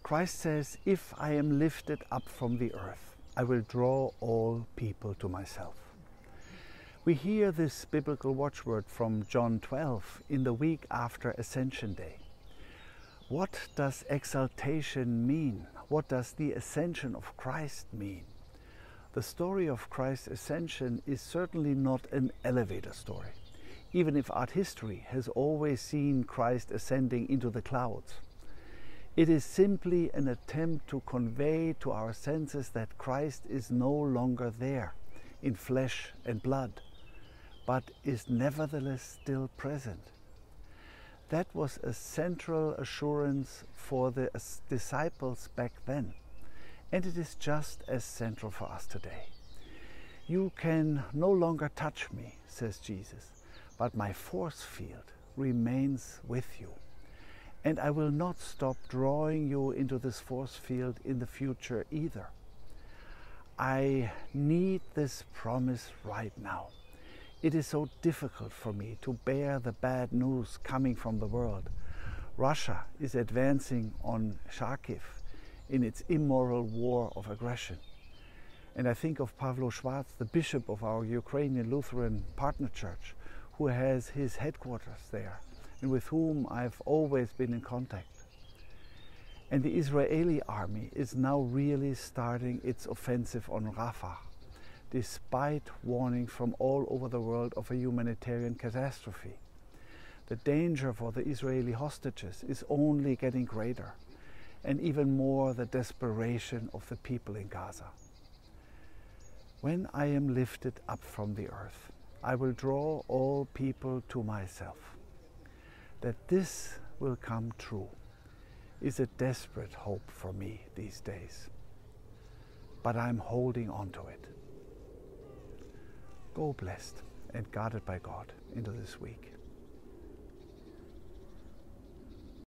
Christ says, "If I am lifted up from the earth, I will draw all people to myself." We hear this biblical watchword from John 12 in the week after Ascension Day. What does exaltation mean? What does the ascension of Christ mean? The story of Christ's ascension is certainly not an elevator story, even if art history has always seen Christ ascending into the clouds. It is simply an attempt to convey to our senses that Christ is no longer there in flesh and blood, but is nevertheless still present. That was a central assurance for the disciples back then, and it is just as central for us today. "You can no longer touch me," says Jesus, "but my force field remains with you. And I will not stop drawing you into this force field in the future either." I need this promise right now. It is so difficult for me to bear the bad news coming from the world. Russia is advancing on Kharkiv in its immoral war of aggression. And I think of Pavlo Schwarz, the bishop of our Ukrainian Lutheran partner church, who has his headquarters there, and with whom I've always been in contact. And the Israeli army is now really starting its offensive on Rafah, despite warnings from all over the world of a humanitarian catastrophe. The danger for the Israeli hostages is only getting greater, and even more the desperation of the people in Gaza. "When I am lifted up from the earth, I will draw all people to myself." That this will come true is a desperate hope for me these days. But I'm holding on to it. Go blessed and guarded by God into this week.